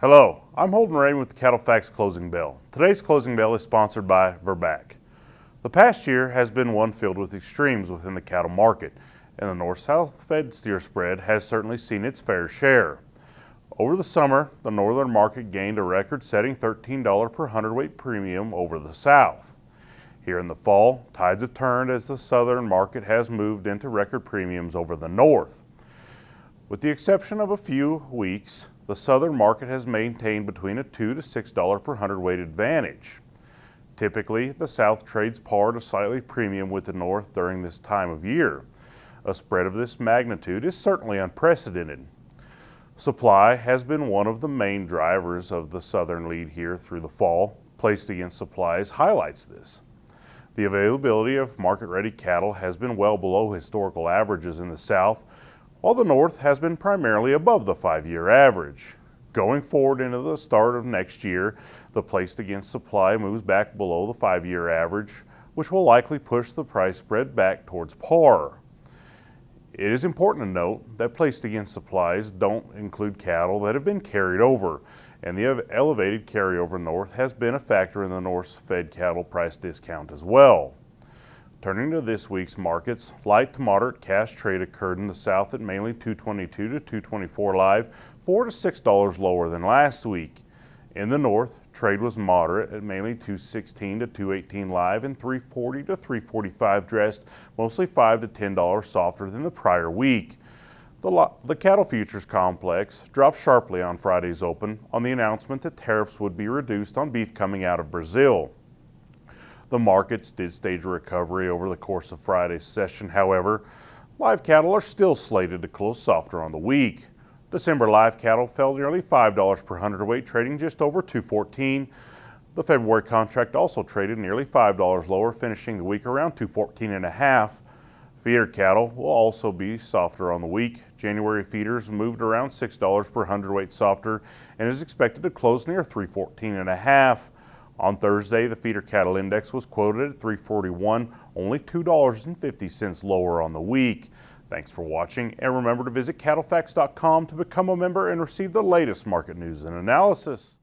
Hello, I'm Holden Ramey with the CattleFax Closing Bell. Today's Closing Bell is sponsored by Verbac. The past year has been one filled with extremes within the cattle market, and the north-south fed steer spread has certainly seen its fair share. Over the summer, the northern market gained a record-setting $13 per hundredweight premium over the south. Here in the fall, tides have turned as the southern market has moved into record premiums over the north. With the exception of a few weeks, the southern market has maintained between a $2 to $6 per hundredweight advantage. Typically, the south trades par to slightly premium with the north during this time of year. A spread of this magnitude is certainly unprecedented. Supply has been one of the main drivers of the southern lead here through the fall. Placed against supplies highlights this. The availability of market-ready cattle has been well below historical averages in the south, while the north has been primarily above the 5-year average. Going forward into the start of next year, the placed against supply moves back below the 5-year average, which will likely push the price spread back towards par. It is important to note that placed against supplies don't include cattle that have been carried over, and the elevated carryover north has been a factor in the north's fed cattle price discount as well. Turning to this week's markets, light to moderate cash trade occurred in the south at mainly $222 to $224 live, $4 to $6 lower than last week. In the north, trade was moderate at mainly $216 to $218 live and $340 to $345 dressed, mostly $5 to $10 softer than the prior week. The cattle futures complex dropped sharply on Friday's open on the announcement that tariffs would be reduced on beef coming out of Brazil. The markets did stage a recovery over the course of Friday's session. However, live cattle are still slated to close softer on the week. December live cattle fell nearly $5 per hundredweight, trading just over $214. The February contract also traded nearly $5 lower, finishing the week around $214.5. Feeder cattle will also be softer on the week. January feeders moved around $6 per hundredweight softer and is expected to close near $314.5. On Thursday, the feeder cattle index was quoted at 341, only $2.50 lower on the week. Thanks for watching, and remember to visit CattleFax.com to become a member and receive the latest market news and analysis.